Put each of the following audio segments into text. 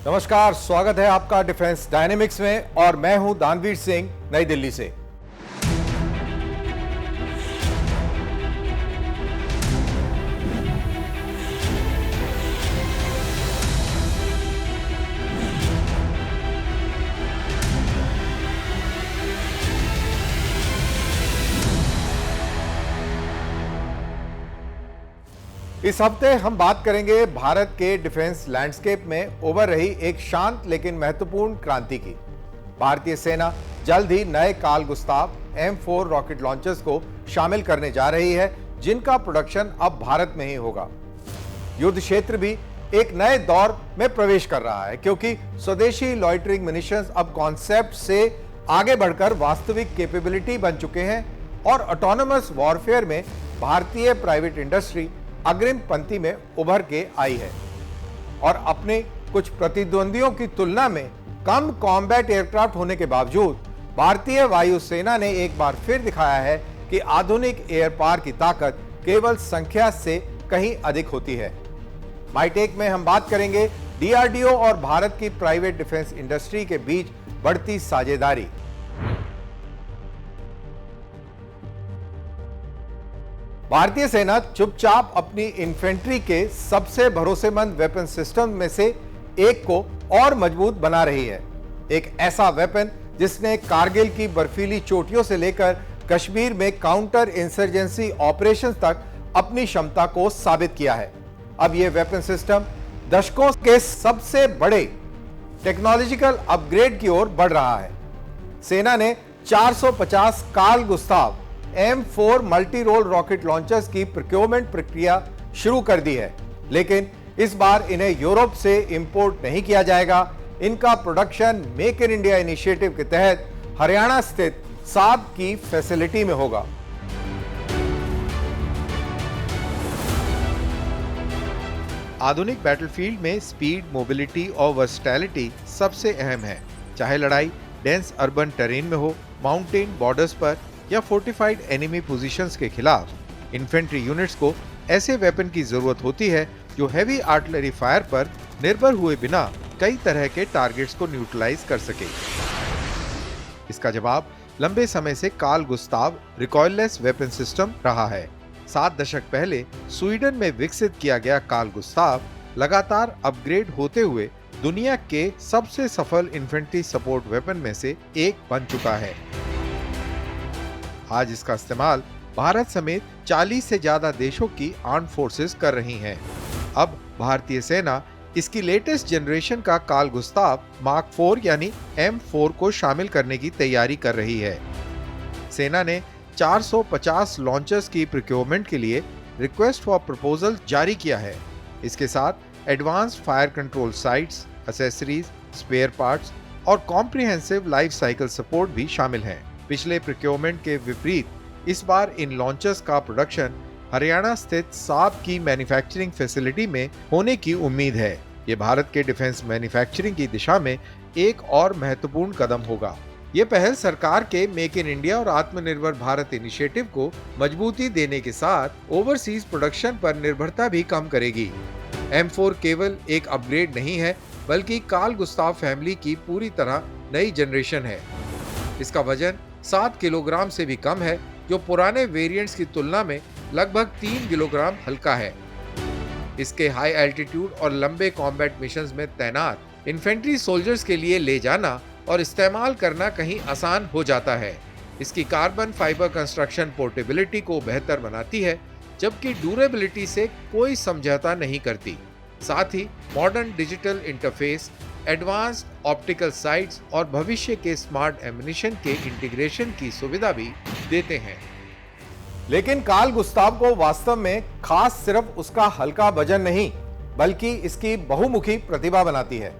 नमस्कार, स्वागत है आपका डिफेंस डायनेमिक्स में और मैं हूं दानवीर सिंह, नई दिल्ली से। इस हफ्ते हम बात करेंगे भारत के डिफेंस लैंडस्केप में उभर रही एक शांत लेकिन महत्वपूर्ण क्रांति की। भारतीय सेना जल्द ही नए Karl Gustaf M4 rocket launchers को शामिल करने जा रही है, जिनका प्रोडक्शन अब भारत में ही होगा। युद्ध क्षेत्र भी एक नए दौर में प्रवेश कर रहा है, क्योंकि स्वदेशी लॉइटरिंग मिनिशंस अब कॉन्सेप्ट से आगे बढ़कर वास्तविक कैपेबिलिटी बन चुके हैं और ऑटोनोमस वॉरफेयर में भारतीय प्राइवेट इंडस्ट्री अग्रिम पंक्ति में उभर के आई है और अपने कुछ प्रतिद्वंदियों की तुलना में कम कॉम्बैट एयरक्राफ्ट होने के बावजूद भारतीय वायुसेना ने एक बार फिर दिखाया है कि आधुनिक एयर पावर की ताकत केवल संख्या से कहीं अधिक होती है। माइटेक में हम बात करेंगे DRDO और भारत की प्राइवेट डिफेंस इंडस्ट्री के बीच बढ़ती साझेदारी। भारतीय सेना चुपचाप अपनी इन्फेंट्री के सबसे भरोसेमंद वेपन सिस्टम में से एक को और मजबूत बना रही है। एक ऐसा वेपन जिसने कारगिल की बर्फीली चोटियों से लेकर कश्मीर में काउंटर इंसर्जेंसी ऑपरेशंस तक अपनी क्षमता को साबित किया है। अब यह वेपन सिस्टम दशकों के सबसे बड़े टेक्नोलॉजिकल अपग्रेड की ओर बढ़ रहा है। सेना ने 450 Carl Gustaf M4 multi role rocket launchers की प्रोक्योरमेंट प्रक्रिया शुरू कर दी है, लेकिन इस बार इन्हें यूरोप से इंपोर्ट नहीं किया जाएगा। इनका production make in India initiative के तहत हरियाणा स्थित साब की फैसिलिटी में होगा। आधुनिक बैटलफील्ड में स्पीड, मोबिलिटी और वर्सटैलिटी सबसे अहम है। चाहे लड़ाई डेंस अर्बन टेरेन में हो, माउंटेन बॉर्डर्स पर या फोर्टिफाइड एनिमी पोजीशंस के खिलाफ इन्फेंट्री यूनिट्स को ऐसे वेपन की जरूरत होती है जो हैवी आर्टिलरी फायर पर निर्भर हुए बिना कई तरह के टारगेट्स को न्यूट्रलाइज कर सके। इसका जवाब लंबे समय से Carl Gustaf recoilless weapon system रहा है। 7 दशक पहले स्वीडन में विकसित किया गया कार्ल गुस्ताव लगातार अपग्रेड होते हुए दुनिया के सबसे सफल इन्फेंट्री सपोर्ट वेपन में से एक बन चुका है। आज इसका इस्तेमाल भारत समेत 40 से ज्यादा देशों की आर्म्ड फोर्सेस कर रही हैं। अब भारतीय सेना इसकी लेटेस्ट जनरेशन का कार्ल गुस्ताव मार्क 4 यानी M4 को शामिल करने की तैयारी कर रही है। सेना ने 450 लॉन्चर्स की प्रोक्योरमेंट के लिए रिक्वेस्ट फॉर प्रपोजल जारी किया है। इसके साथ advanced fire control sights, accessories, spare parts और कॉम्प्रिहेंसिव लाइफ साइकिल सपोर्ट भी शामिल हैं। पिछले प्रोक्योरमेंट के विपरीत इस बार इन लॉन्चर्स का प्रोडक्शन हरियाणा स्थित साब की मैन्युफैक्चरिंग फैसिलिटी में होने की उम्मीद है। ये भारत के डिफेंस मैन्युफैक्चरिंग की दिशा में एक और महत्वपूर्ण कदम होगा। ये पहल सरकार के मेक इन इंडिया और आत्मनिर्भर भारत इनिशिएटिव को मजबूती देने के साथ ओवरसीज प्रोडक्शन पर निर्भरता भी कम करेगी। M4 केवल एक अपग्रेड नहीं है, बल्कि कार्ल गुस्ताव फैमिली की पूरी तरह नई जनरेशन है। इसका वजन 7 किलोग्राम से भी कम है, जो पुराने वेरिएंट्स की तुलना में लगभग 3 किलोग्राम हल्का है। इसके हाई एल्टीट्यूड और लंबे कॉम्बैट मिशंस में तैनात इन्फेंट्री सोल्जर्स के लिए ले जाना और इस्तेमाल करना कहीं आसान हो जाता है। इसकी कार्बन फाइबर कंस्ट्रक्शन पोर्टेबिलिटी को बेहतर बनाती है, जबकि ड्यूरेबिलिटी से कोई समझौता नहीं करती। साथ ही modern digital interface, advanced optical sights और भविष्य के स्मार्ट एम्युनिशन के इंटीग्रेशन की सुविधा भी देते हैं। लेकिन कार्ल गुस्ताव को वास्तव में खास सिर्फ उसका हल्का वजन नहीं, बल्कि इसकी बहुमुखी प्रतिभा बनाती है।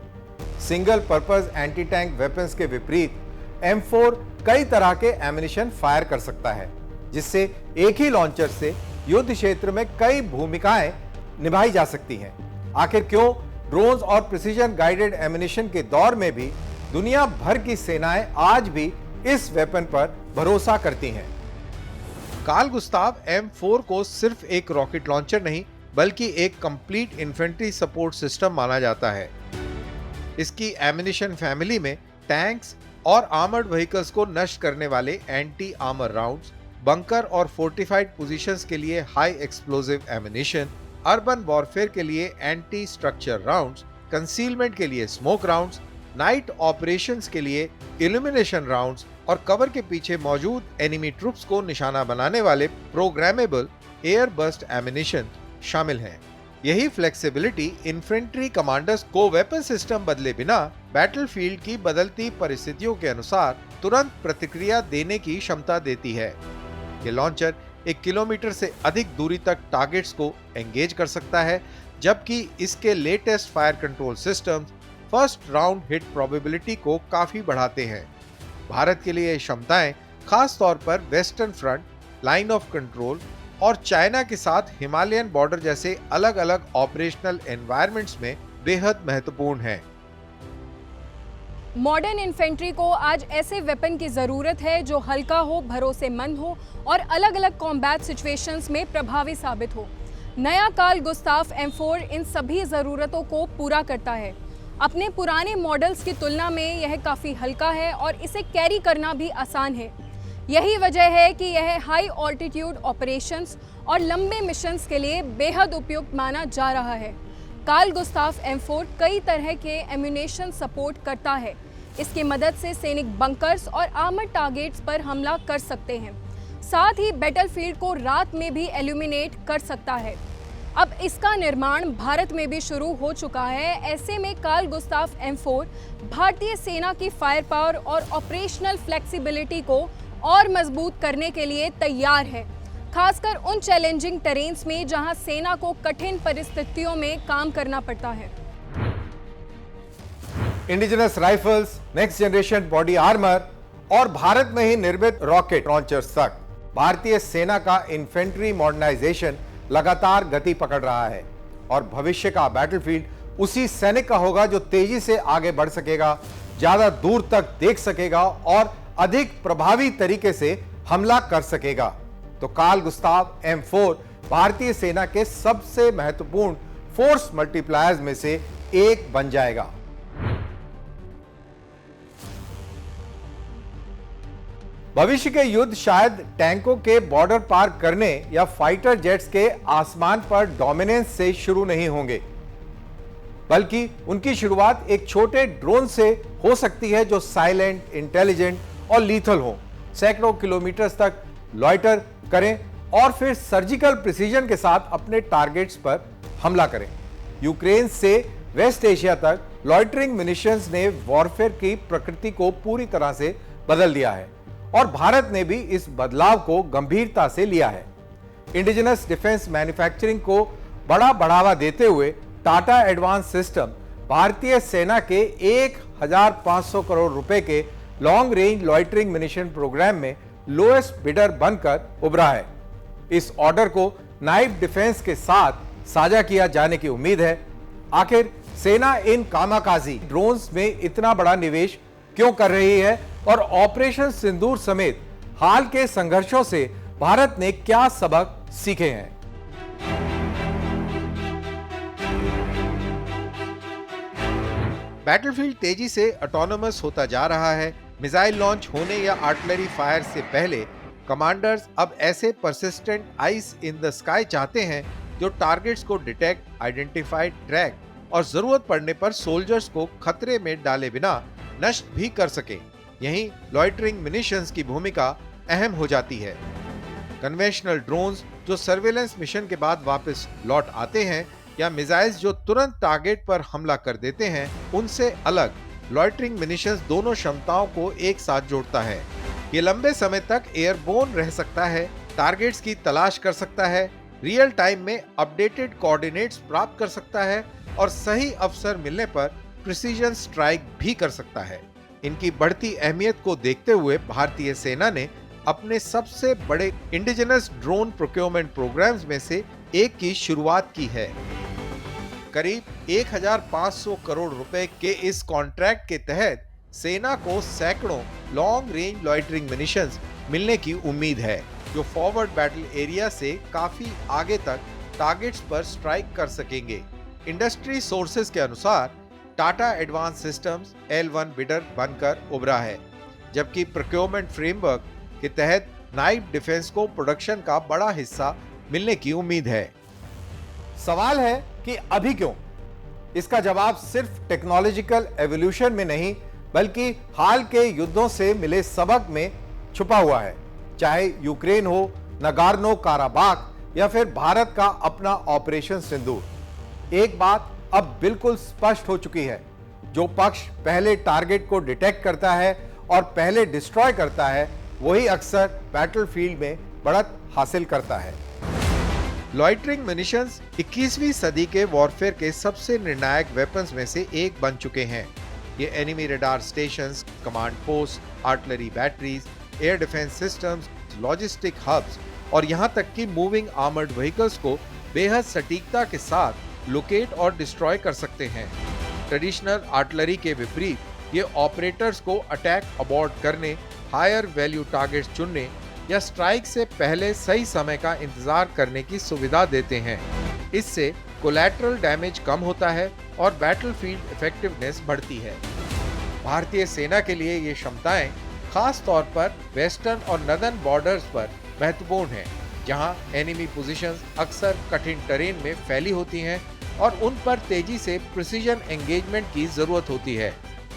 Single purpose anti tank weapons के विपरीत M4 कई तरह के एम्युनिशन फायर कर सकता है, जिससे एक ही लॉन्चर से युद्ध क्षेत्र में कई भूमिकाएं निभाई जा सकती हैं। आखिर क्यों ड्रोन्स और प्रिसीजन गाइडेड एम्युनिशन के दौर में भी दुनिया भर की सेनाएं आज भी इस वेपन पर भरोसा करती हैं। कार्ल गुस्ताव M4 को सिर्फ एक रॉकेट लॉन्चर नहीं, बल्कि एक कंप्लीट इन्फेंट्री सपोर्ट सिस्टम माना जाता है। इसकी एमिनिशन फैमिली में टैंक्स और आर्मर्ड व्हीकल्स को नष्ट करने वाले एंटी आर्मर राउंड्स, बंकर और फोर्टिफाइड पोजीशंस के लिए हाई एक्सप्लोजिव एमिनिशन, अर्बन वॉरफेयर के लिए एंटी स्ट्रक्चर राउंड्स, कंसीलमेंट के लिए स्मोक राउंड्स, नाइट ऑपरेशंस के लिए इल्यूमिनेशन राउंड्स और कवर के पीछे मौजूद एनिमी ट्रुप्स को निशाना बनाने वाले प्रोग्रामेबल एयर बर्स्ट एमिनिशन शामिल हैं। यही फ्लेक्सिबिलिटी इन्फेंट्री कमांडर्स को वेपन सिस्टम बदले बिना बैटलफील्ड की बदलती परिस्थितियों के अनुसार तुरंत प्रतिक्रिया देने की क्षमता देती है। ये लॉन्चर 1 किलोमीटर से अधिक दूरी तक टारगेट्स को एंगेज कर सकता है, जबकि इसके latest fire control systems first round hit probability को काफी बढ़ाते हैं। भारत के लिए ये क्षमताएं खास तौर पर western front, line of control और चाइना के साथ हिमालयन बॉर्डर जैसे अलग-अलग ऑपरेशनल एनवायरनमेंट्स में बेहद महत्वपूर्ण हैं। मॉडर्न इन्फेंट्री को आज ऐसे वेपन की जरूरत है जो हल्का हो, भरोसेमंद हो और अलग-अलग कॉम्बैट सिचुएशंस में प्रभावी साबित हो। नया कार्ल गुस्ताव M4 इन सभी जरूरतों को पूरा करता है। अपने पुराने मॉडल्स की तुलना में यह काफी हल्का है और इसे कैरी करना भी आसान है। यही वजह है कि यह हाई ऑल्टीट्यूड ऑपरेशंस और लंबे मिशंस के लिए बेहद उपयुक्त माना जा रहा है। कार्ल गुस्ताव M4 कई तरह के एम्यूनेशन सपोर्ट करता है। इसकी मदद से सैनिक बंकर्स और आर्मर टारगेट्स पर हमला कर सकते हैं। साथ ही बैटलफील्ड को रात में भी एल्यूमिनेट कर सकता है। अब इसका निर्माण भारत में भी शुरू हो चुका है। ऐसे में कार्ल गुस्ताव M4 भारतीय सेना की फायर पावर और ऑपरेशनल फ्लेक्सिबिलिटी को और मजबूत करने के लिए तैयार है, खासकर उन चैलेंजिंग टेरेन्स में जहां सेना को कठिन परिस्थितियों में काम करना पड़ता है। Indigenous rifles, next generation body armour और भारत में ही निर्मित रॉकेट लॉन्चर्स तक भारतीय सेना का इन्फेंट्री मॉडर्नाइजेशन लगातार गति पकड़ रहा है और भविष्य का बैटलफील्ड उसी सैनिक का होगा जो तेजी से आगे बढ़ सकेगा, ज्यादा दूर तक देख सकेगा और अधिक प्रभावी तरीके से हमला कर सकेगा। तो कार्ल गुस्ताव M4 भारतीय सेना के सबसे महत्वपूर्ण फोर्स मल्टीप्लायर्स में से एक बन जाएगा। भविष्य के युद्ध शायद टैंकों के बॉर्डर पार करने या फाइटर जेट्स के आसमान पर डोमिनेंस से शुरू नहीं होंगे, बल्कि उनकी शुरुआत एक छोटे ड्रोन से हो सकती है जो साइलेंट, इंटेलिजेंट और लीथल हो, सैकड़ों किलोमीटर तक लॉइटर करें और फिर सर्जिकल प्रिसीजन के साथ अपने टारगेट्स पर हमला करें। यूक्रेन से वेस्ट एशिया तक लॉइटरिंग मिनिशंस ने वॉरफेयर की प्रकृति को पूरी तरह से बदल दिया है और भारत ने भी इस बदलाव को गंभीरता से लिया है। इंडिजिनस डिफेंस मैन्युफैक्चरिंग को बड़ा बढ़ावा देते हुए टाटा एडवांस सिस्टम भारतीय सेना के 1500 करोड़ रुपए के लॉन्ग रेंज लॉइटरिंग मिनिशन प्रोग्राम में लोएस्ट बिडर बनकर उभरा है। इस ऑर्डर को नाइफ डिफेंस के साथ साझा किया जाने की उम्मीद है। आखिर सेना इन कामाकाजी ड्रोन्स में इतना बड़ा निवेश क्यों कर रही है और ऑपरेशन सिंदूर समेत हाल के संघर्षों से भारत ने क्या सबक सीखे हैं? बैटलफील्ड तेजी से ऑटोनोमस होता जा रहा है। मिसाइल लॉन्च होने या आर्टिलरी फायर से पहले कमांडर्स अब ऐसे persistent ice in the sky चाहते हैं जो टारगेट्स को डिटेक्ट, आइडेंटिफाई, ट्रैक और जरूरत पड़ने पर सोल्जर्स को खतरे में डाले बिना नष्ट भी कर सके। यहीं लॉइटरिंग मिनिशंस की भूमिका अहम हो जाती है। कन्वेंशनल ड्रोन्स जो सर्वेलेंस मिशन के बाद वापस लौट आते हैं या मिसाइल्स जो तुरंत टारगेट पर हमला कर देते हैं, उनसे अलग लॉइटरिंग मिनिशंस दोनों क्षमताओं को एक साथ जोड़ता है। ये लंबे समय तक एयरबोर्न रह सकता है, टारगेट्स की तलाश कर सकता है, रियल टाइम में अपडेटेड कोऑर्डिनेट्स प्राप्त कर सकता है और सही अवसर मिलने पर प्रिसीजन स्ट्राइक भी कर सकता है। इनकी बढ़ती अहमियत को देखते हुए भारतीय सेना ने अपने सबसे बड़े इंडिजिनस ड्रोन प्रोक्योरमेंट प्रोग्राम्स में से एक की शुरुआत की है। करीब 1500 करोड़ रुपए के इस कॉन्ट्रैक्ट के तहत सेना को सैकड़ों लॉन्ग रेंज लॉइटरिंग मिनिशंस मिलने की उम्मीद है जो फॉरवर्ड बैटल एरिया से काफी आगे तक टारगेट्स पर स्ट्राइक कर सकेंगे। इंडस्ट्री सोर्सेज के अनुसार Tata advance systems L1 bidder बनकर उभरा है, जबकि प्रोक्योरमेंट फ्रेमवर्क के तहत नाइफ डिफेंस को प्रोडक्शन का बड़ा हिस्सा मिलने की उम्मीद है। सवाल है कि अभी क्यों? इसका जवाब सिर्फ टेक्नोलॉजिकल एवोल्यूशन में नहीं, बल्कि हाल के युद्धों से मिले सबक में छुपा हुआ है। चाहे यूक्रेन हो, नगार्नो काराबाख या फिर भारत का अपना ऑपरेशन सिंदूर। एक बात अब बिल्कुल स्पष्ट हो चुकी है, जो पक्ष पहले टारगेट को डिटेक्ट करता है और पहले डिस्ट्रॉय करता है, वही अक्सर बैटलफील्ड में बढ़त हासिल करता है। लॉइटरिंग म्यूनिशंस 21वीं सदी के वॉरफेयर के सबसे निर्णायक वेपन्स में से एक बन चुके हैं। ये enemy radar stations, command post, artillery batteries, air defence systems, logistic hubs और यहां तक कि मूविंग आर्मर्ड व्हीकल्स को बेहद सटीकता के साथ लोकेट और डिस्ट्रॉय कर सकते हैं। ट्रेडिशनल आर्टिलरी के विपरीत ये ऑपरेटर्स को अटैक अबॉर्ट करने, हायर वैल्यू टारगेट्स चुनने या स्ट्राइक से पहले सही समय का इंतजार करने की सुविधा देते हैं। इससे कोलैटरल डैमेज कम होता है और बैटलफील्ड इफेक्टिवनेस बढ़ती है। भारतीय सेना के लिए ये क्षमताएं खास तौर पर वेस्टर्न और नदर्न बॉर्डर्स पर महत्वपूर्ण हैं, जहां एनिमी पोजीशंस अक्सर कठिन टेरेन में फैली होती हैं और उन पर तेजी से प्रिसीजन एंगेजमेंट की जरूरत होती है।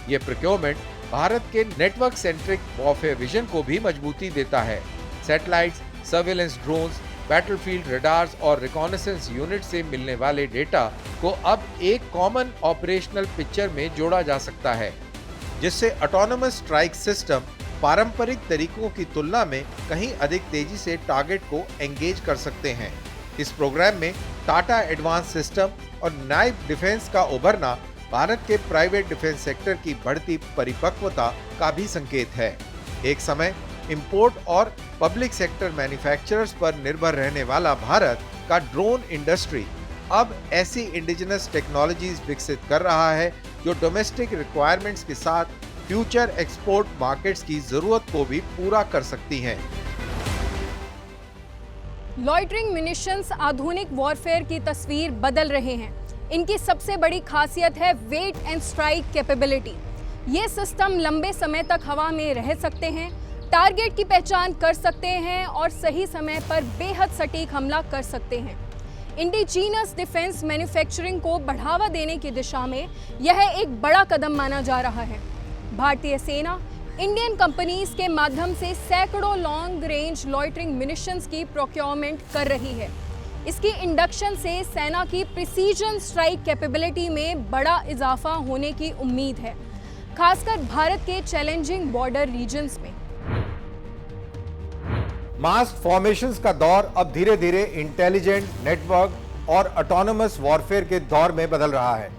ये प्रोक्योरमेंट भारत के नेटवर्क सेंट्रिक वॉरफेयर विजन को भी मजबूती देता है। Satellites, surveillance drones, battlefield radars और रिकॉनेसेंस यूनिट से मिलने वाले डेटा को अब एक कॉमन ऑपरेशनल पिक्चर में जोड़ा जा सकता है, जिससे ऑटोनोमस स्ट्राइक सिस्टम पारंपरिक तरीकों की तुलना में कहीं अधिक तेजी से टारगेट को एंगेज कर सकते हैं। इस प्रोग्राम में टाटा एडवांस सिस्टम और नाइफ डिफेंस का उभरना भारत के प्राइवेट डिफेंस सेक्टर की बढ़ती परिपक्वता का भी संकेत है। एक समय इंपोर्ट और पब्लिक सेक्टर मैन्युफैक्चरर्स पर निर्भर रहने वाला भारत का ड्रोन इंडस्ट्री अब ऐसी इंडिजिनस टेक्नोलॉजीज विकसित कर रहा है जो डोमेस्टिक रिक्वायरमेंट्स के साथ फ्यूचर एक्सपोर्ट मार्केट्स की जरूरत को भी पूरा कर सकती हैं। लॉइटरिंग म्यूनिशंस आधुनिक वॉरफेयर की तस्वीर बदल रहे हैं। इनकी सबसे बड़ी खासियत है वेट एंड स्ट्राइक कैपेबिलिटी। ये सिस्टम लंबे समय तक हवा में रह सकते हैं, टारगेट की पहचान कर सकते हैं और सही समय पर बेहद सटीक हमला कर सकते हैं। इंडिजीनस डिफेंस मैन्युफैक्चरिंग को बढ़ावा देने की दिशा में यह एक बड़ा कदम माना जा रहा है। भारतीय सेना इंडियन कंपनीज के माध्यम से सैकड़ों लॉन्ग रेंज लॉइटरिंग म्यूनिशंस की प्रोक्योरमेंट कर रही है। इसकी इंडक्शन से सेना की प्रिसीजन स्ट्राइक कैपेबिलिटी में बड़ा इजाफा होने की उम्मीद है, खासकर भारत के चैलेंजिंग बॉर्डर रीजन्स में। मास फॉर्मेशंस का दौर अब धीरे धीरे इंटेलिजेंट नेटवर्क और ऑटोनोमस वॉरफेयर के दौर में बदल रहा है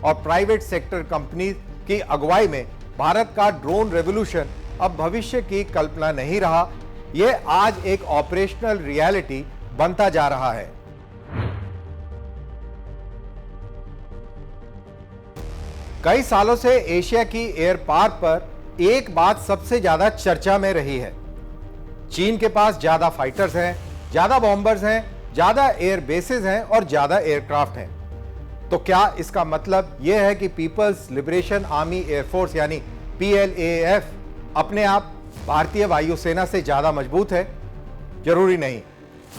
और प्राइवेट सेक्टर कंपनी की अगुवाई में भारत का ड्रोन रेवोल्यूशन अब भविष्य की कल्पना नहीं रहा, यह आज एक ऑपरेशनल रियलिटी बनता जा रहा है। कई सालों से एशिया की एयर पार पर एक बात सबसे ज्यादा चर्चा में रही है। चीन के पास ज्यादा फाइटर्स हैं, ज्यादा बॉम्बर्स हैं, ज्यादा एयर बेसेस हैं और ज्यादा एयरक्राफ्ट हैं। तो क्या इसका मतलब यह है कि पीपल्स लिबरेशन आर्मी एयरफोर्स यानी PLAF अपने आप भारतीय वायुसेना से ज्यादा मजबूत है? जरूरी नहीं।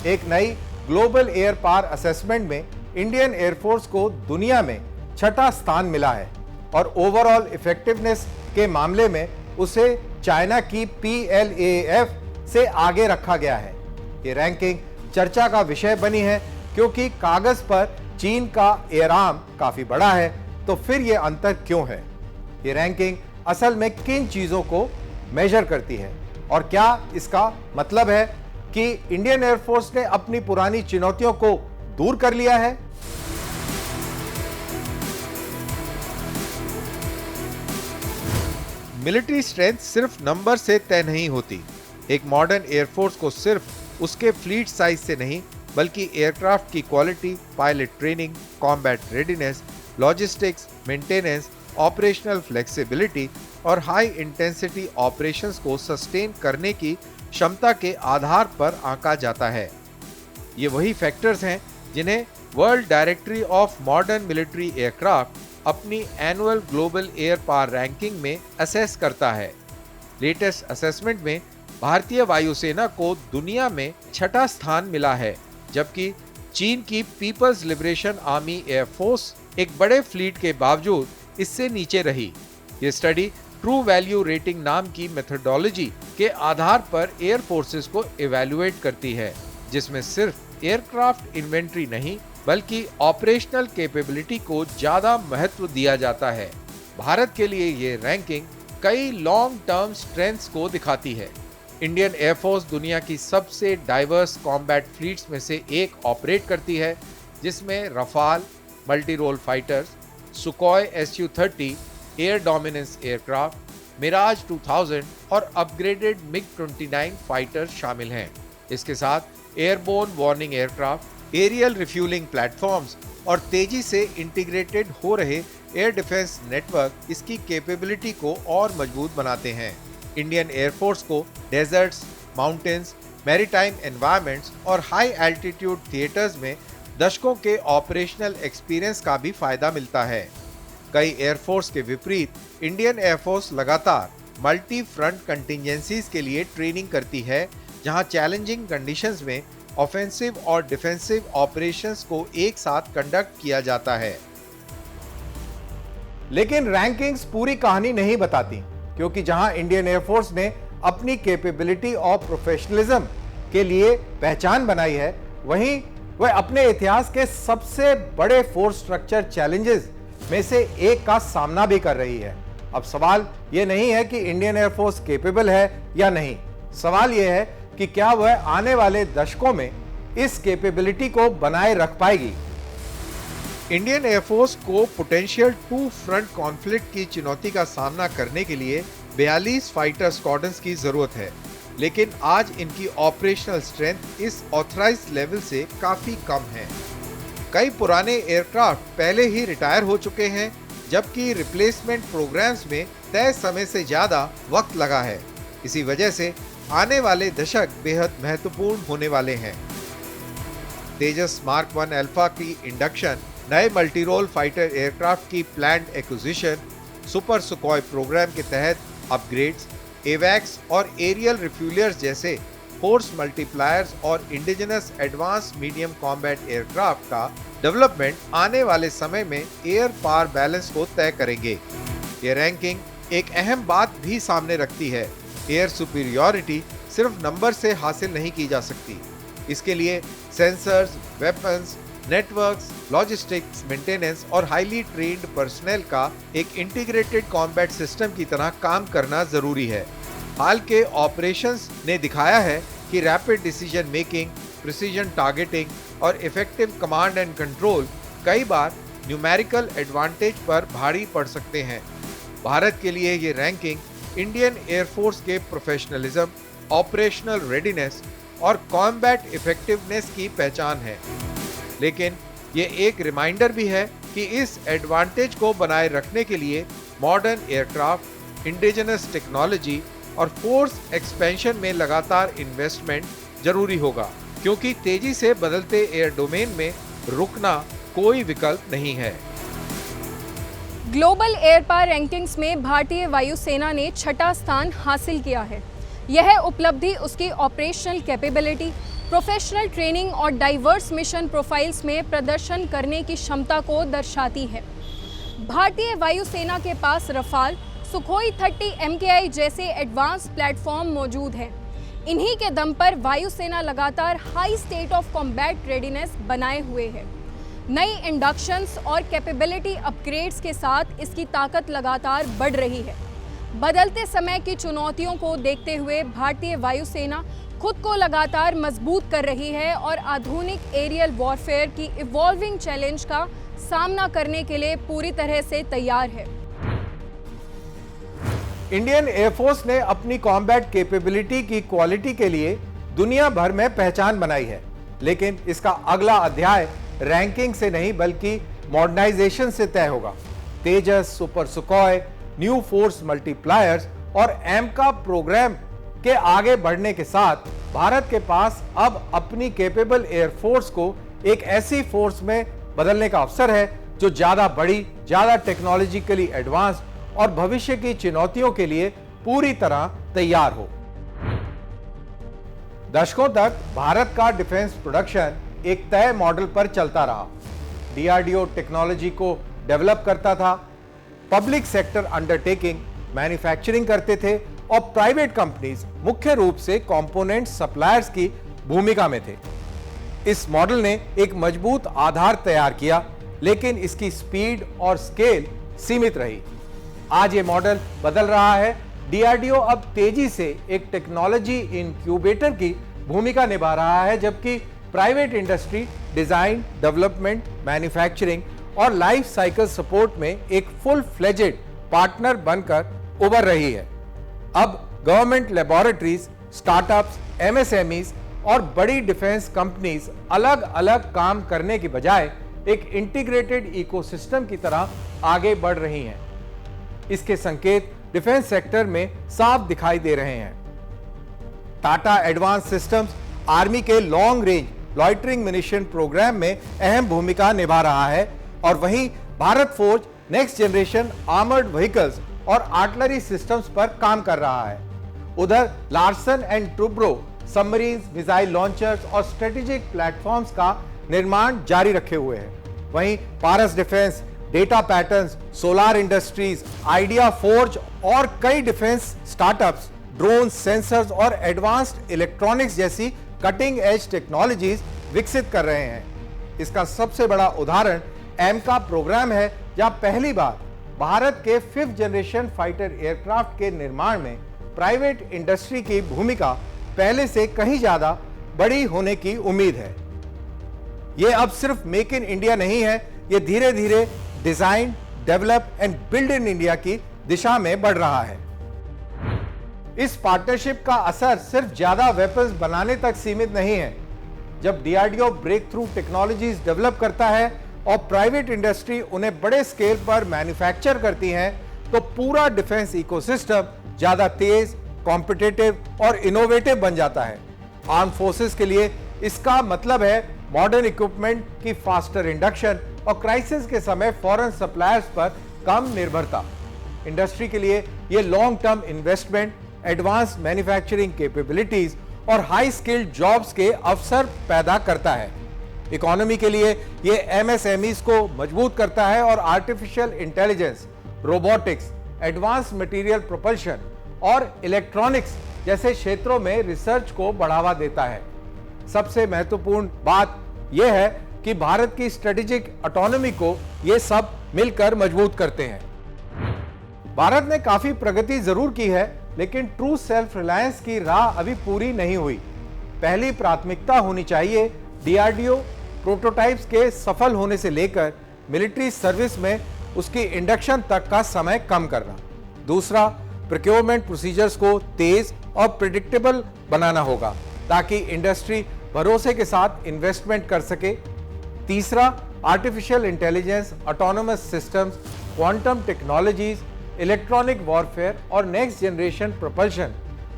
एक नई ग्लोबल एयर पावर असेसमेंट में इंडियन एयरफोर्स को दुनिया में 6ठा स्थान मिला है और ओवरऑल इफेक्टिवनेस के मामले में उसे चाइना की PLAF से आगे रखा गया है। ये रैंकिंग चर्चा का विषय बनी है क्योंकि कागज पर चीन का एयर आर्म काफी बड़ा है, तो फिर ये अंतर क्यों है? ये रैंकिंग असल में किन चीजों को मेजर करती है और क्या इसका मतलब है कि इंडियन एयरफोर्स ने अपनी पुरानी चुनौतियों को दूर कर लिया है? मिलिट्री स्ट्रेंथ सिर्फ नंबर से तय नहीं होती। एक मॉडर्न एयरफोर्स को सिर्फ उसके फ्लीट साइज से नहीं, बल्कि एयरक्राफ्ट की quality, pilot training, combat readiness, logistics, maintenance, operational flexibility और हाई इंटेंसिटी ऑपरेशंस को सस्टेन करने की क्षमता के आधार पर आंका जाता है। ये वही फैक्टर्स हैं जिन्हें world directory of modern military aircraft अपनी annual global air power ranking में असेस करता है। लेटेस्ट असेसमेंट में भारतीय वायुसेना को दुनिया में 6ठा स्थान मिला है, जबकि चीन की पीपल्स लिबरेशन आर्मी एयरफोर्स एक बड़े फ्लीट के बावजूद इससे नीचे रही। ये स्टडी ट्रू वैल्यू रेटिंग नाम की मेथोडोलॉजी के आधार पर एयर फोर्सेस को इवैल्यूएट करती है, जिसमें सिर्फ एयरक्राफ्ट इन्वेंट्री नहीं बल्कि ऑपरेशनल कैपेबिलिटी को ज्यादा महत्व दिया जाता है। भारत के लिए ये रैंकिंग कई लॉन्ग टर्म स्ट्रेंथ्स को दिखाती है। इंडियन एयरफोर्स दुनिया की सबसे डाइवर्स कॉम्बैट फ्लीट्स में से एक ऑपरेट करती है, जिसमें Rafale multi role fighters, Sukhoi Su-30 air dominance aircraft, Mirage 2000 और अपग्रेडेड मिग-29 फाइटर्स शामिल हैं। इसके साथ airborne warning aircraft, aerial refuelling platforms और तेजी से इंटीग्रेटेड हो रहे एयर डिफेंस नेटवर्क इसकी कैपेबिलिटी को और मजबूत बनाते हैं। इंडियन एयरफोर्स को डेजर्ट्स, माउंटेन्स, मैरीटाइम एनवायरनमेंट्स और हाई एल्टीट्यूड थिएटर्स में दशकों के ऑपरेशनल एक्सपीरियंस का भी फायदा मिलता है। कई एयरफोर्स के विपरीत इंडियन एयरफोर्स लगातार मल्टी फ्रंट कंटिजेंसीज के लिए ट्रेनिंग करती है, जहां चैलेंजिंग कंडीशंस में ऑफेंसिव और डिफेंसिव ऑपरेशंस को एक साथ कंडक्ट किया जाता है। लेकिन रैंकिंग्स पूरी कहानी नहीं बताती, क्योंकि जहां इंडियन एयरफोर्स ने अपनी कैपेबिलिटी और प्रोफेशनलिज्म के लिए पहचान बनाई है, वहीं वह अपने इतिहास के सबसे बड़े फोर्स स्ट्रक्चर चैलेंजेस में से एक का सामना भी कर रही है। अब सवाल यह नहीं है कि इंडियन एयरफोर्स कैपेबल है या नहीं, सवाल यह है कि क्या वह आने वाले दशकों में इस कैपेबिलिटी को बनाए रख पाएगी। इंडियन एयरफोर्स को पोटेंशियल टू फ्रंट कॉन्फ्लिक्ट की चुनौती का सामना करने के लिए 42 फाइटर स्क्वाड्रंस की जरूरत है, लेकिन आज इनकी ऑपरेशनल स्ट्रेंथ इस ऑथराइज्ड लेवल से काफी कम है। कई पुराने एयरक्राफ्ट पहले ही रिटायर हो चुके हैं, जबकि रिप्लेसमेंट प्रोग्राम्स में तय समय से ज्यादा वक्त लगा है। इसी वजह से आने वाले दशक बेहद महत्वपूर्ण होने वाले हैं। तेजस मार्क 1 अल्फा की इंडक्शन, नए मल्टीरोल फाइटर एयरक्राफ्ट की planned acquisition, super Sukhoi programme के तहत अपग्रेड्स, एवैक्स और एरियल रिफ्यूलियर्स जैसे फोर्स मल्टीप्लायर्स और indigenous advance medium combat aircraft का डेवलपमेंट आने वाले समय में एयर पावर बैलेंस को तय करेंगे। ये रैंकिंग एक अहम बात भी सामने रखती है। एयर सुपीरियॉरिटी सिर्फ नंबर से हासिल नहीं की जा सकती। इसके लिए sensors, weapons, networks, logistics, maintenance और हाईली ट्रेन्ड पर्सनल का एक इंटीग्रेटेड कॉम्बैट सिस्टम की तरह काम करना जरूरी है। हाल के ऑपरेशंस ने दिखाया है कि rapid decision making, precision targeting और इफेक्टिव कमांड एंड कंट्रोल कई बार न्यूमेरिकल एडवांटेज पर भारी पड़ सकते हैं। भारत के लिए ये रैंकिंग इंडियन एयरफोर्स के प्रोफेशनलिज्म, ऑपरेशनल रेडीनेस और कॉम्बैट इफेक्टिवनेस की पहचान है। लेकिन ये एक रिमाइंडर भी है कि इस एडवांटेज को बनाए रखने के लिए मॉडर्न एयरक्राफ्ट, इंडिजिनस टेक्नोलॉजी और फोर्स एक्सपेंशन में लगातार इन्वेस्टमेंट जरूरी होगा, क्योंकि तेजी से बदलते एयर डोमेन में रुकना कोई विकल्प नहीं है। ग्लोबल एयर पावर रैंकिंग्स में भारतीय वायुसेना ने 6ठा स्थान हासिल किया है। यह उपलब्धि उसकी ऑपरेशनल कैपेबिलिटी, प्रोफेशनल ट्रेनिंग और डाइवर्स मिशन प्रोफाइल्स में प्रदर्शन करने की क्षमता को दर्शाती है। भारतीय वायुसेना के पास रफाल, सुखोई 30 MKI जैसे एडवांस प्लेटफॉर्म मौजूद हैं। इन्हीं के दम पर वायुसेना लगातार high state of combat readiness बनाए हुए है। नई इंडक्शंस और कैपेबिलिटी अपग्रेड्स के साथ इसकी ताकत लगातार बढ़ रही है। बदलते समय की चुनौतियों को देखते हुए भारतीय वायुसेना खुद को लगातार मजबूत कर रही है और आधुनिक एरियल वॉरफेयर की इवॉल्विंग चैलेंज का सामना करने के लिए पूरी तरह से तैयार है। इंडियन एयरफोर्स ने अपनी कॉम्बैट कैपेबिलिटी की क्वालिटी के लिए दुनिया भर में पहचान बनाई है, लेकिन इसका अगला अध्याय रैंकिंग से नहीं बल्कि मॉडर्नाइजेशन से तय होगा। Tejas, super Sukhoi, new force multipliers और एमका प्रोग्राम के आगे बढ़ने के साथ भारत के पास अब अपनी कैपेबल एयरफोर्स को एक ऐसी फोर्स में बदलने का अवसर है जो ज्यादा बड़ी, ज्यादा टेक्नोलॉजिकली एडवांस्ड और भविष्य की चुनौतियों के लिए पूरी तरह तैयार हो। दशकों तक भारत का डिफेंस प्रोडक्शन एक तय मॉडल पर चलता रहा। डीआरडीओ टेक्नोलॉजी को डेवलप करता था, पब्लिक सेक्टर अंडरटेकिंग मैन्युफैक्चरिंग करते थे और प्राइवेट कंपनीज मुख्य रूप से कंपोनेंट सप्लायर्स की भूमिका में थे। इस मॉडल ने एक मजबूत आधार तैयार किया, लेकिन इसकी स्पीड और स्केल सीमित रही। आज ये मॉडल बदल रहा है। डीआरडीओ अब तेजी से एक टेक्नोलॉजी इनक्यूबेटर की भूमिका निभा रहा है, जबकि private industry design, development, manufacturing और लाइफ साइकिल सपोर्ट में एक फुल फ्लेजेड पार्टनर बनकर उभर रही है। अब गवर्नमेंट लेबोरेटरीज, स्टार्टअप्स, एमएसएमईज और बड़ी डिफेंस कंपनीज अलग अलग काम करने की बजाय एक इंटीग्रेटेड इकोसिस्टम की तरह आगे बढ़ रही हैं। इसके संकेत डिफेंस सेक्टर में साफ दिखाई दे रहे हैं। टाटा एडवांस सिस्टम्स आर्मी के long range loitering munition programme में अहम भूमिका निभा रहा है और वहीं Bharat Forge next generation armoured vehicles और आर्टिलरी सिस्टम्स पर काम कर रहा है। उधर Larsen and Toubro submarine, missile launchers और स्ट्रेटेजिक प्लेटफॉर्म्स का निर्माण जारी रखे हुए है। वहीं Paras defence, data patterns, solar industries, idea forge और कई डिफेंस स्टार्टअप्स ड्रोन, सेंसर्स और एडवांस्ड इलेक्ट्रॉनिक्स जैसी कटिंग एज टेक्नोलॉजीज विकसित कर रहे हैं। इसका सबसे बड़ा उदाहरण एमका प्रोग्राम है, जहां पहली बार भारत के 5th जनरेशन फाइटर एयरक्राफ्ट के निर्माण में प्राइवेट इंडस्ट्री की भूमिका पहले से कहीं ज्यादा बड़ी होने की उम्मीद है। यह अब सिर्फ मेक इन इंडिया नहीं है, यह धीरे धीरे design, develop and build in India की दिशा में बढ़ रहा है। इस पार्टनरशिप का असर सिर्फ ज्यादा वेपन्स बनाने तक सीमित नहीं है। जब DRDO breakthrough technologies develop करता है और प्राइवेट इंडस्ट्री उन्हें बड़े स्केल पर मैन्युफैक्चर करती है, तो पूरा डिफेंस इकोसिस्टम ज्यादा तेज, कॉम्पिटिटिव और इनोवेटिव बन जाता है। आर्म फोर्सेस के लिए इसका मतलब है मॉडर्न इक्विपमेंट की फास्टर इंडक्शन और क्राइसिस के समय फॉरेन सप्लायर्स पर कम निर्भरता। इंडस्ट्री के लिए यह long term investment, advance manufacturing capabilities और हाई स्किल्ड जॉब्स के अवसर पैदा करता है। इकोनॉमी के लिए यह एमएसएमईज को मजबूत करता है और artificial intelligence, robotics, advance material propulsion और इलेक्ट्रॉनिक्स जैसे क्षेत्रों में रिसर्च को बढ़ावा देता है। सबसे महत्वपूर्ण बात यह है कि भारत की स्ट्रेटेजिक ऑटोनॉमी को ये सब मिलकर मजबूत करते हैं। भारत ने काफी प्रगति जरूर की है, लेकिन ट्रू सेल्फ रिलायंस की राह अभी पूरी नहीं हुई। पहली प्राथमिकता होनी चाहिए डीआरडीओ प्रोटोटाइप्स के सफल होने से लेकर मिलिट्री सर्विस में उसकी इंडक्शन तक का समय कम करना। दूसरा, प्रोक्योरमेंट प्रोसीजर्स को तेज और प्रिडिक्टेबल बनाना होगा ताकि इंडस्ट्री भरोसे के साथ इन्वेस्टमेंट कर सके। तीसरा, artificial intelligence, autonomous systems, quantum technologies, electronic warfare और नेक्स्ट जनरेशन प्रोपल्शन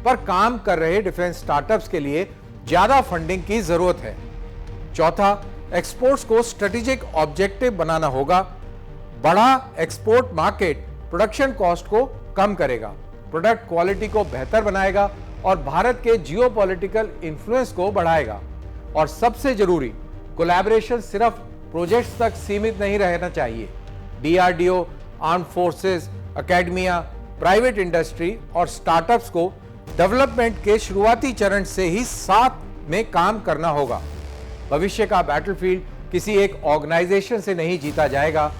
पर काम कर रहे डिफेंस स्टार्टअप्स के लिए ज्यादा फंडिंग की जरूरत है। चौथा, एक्सपोर्ट्स को स्ट्रेटेजिक ऑब्जेक्टिव बनाना होगा। बड़ा एक्सपोर्ट मार्केट प्रोडक्शन कॉस्ट को कम करेगा, प्रोडक्ट क्वालिटी को बेहतर बनाएगा और भारत के जियोपॉलिटिकल इन्फ्लुएंस को बढ़ाएगा। और सबसे जरूरी, कोलैबोरेशन सिर्फ प्रोजेक्ट्स तक सीमित नहीं रहना चाहिए। DRDO, arm forces, academia, private industry और स्टार्टअप्स को डेवलपमेंट के शुरुआती चरण से ही साथ में काम करना होगा। भविष्य का बैटलफील्ड किसी एक ऑर्गेनाइजेशन से नहीं जीता जाएगा,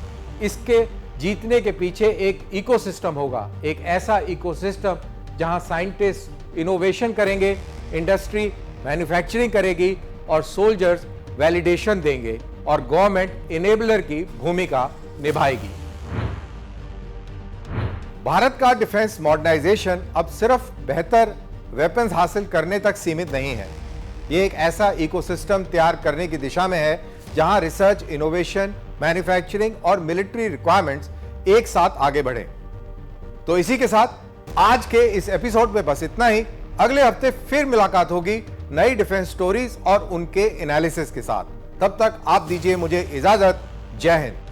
इसके जीतने के पीछे एक इकोसिस्टम होगा। एक ऐसा इकोसिस्टम जहां साइंटिस्ट इनोवेशन करेंगे, इंडस्ट्री मैन्युफैक्चरिंग करेगी और सोल्जर्स वैलिडेशन देंगे और गवर्नमेंट इनेबलर की भूमिका निभाएगी। भारत का डिफेंस मॉडर्नाइजेशन अब सिर्फ बेहतर वेपन्स हासिल करने तक सीमित नहीं है। ये एक ऐसा इकोसिस्टम तैयार करने की दिशा में है जहां रिसर्च, इनोवेशन, मैन्युफैक्चरिंग और मिलिट्री रिक्वायरमेंट्स एक साथ आगे बढ़े। तो इसी के साथ आज के इस एपिसोड में बस इतना ही। अगले हफ्ते फिर मुलाकात होगी नई डिफेंस स्टोरीज और उनके एनालिसिस के साथ। तब तक आप दीजिए मुझे इजाजत। जय हिंद।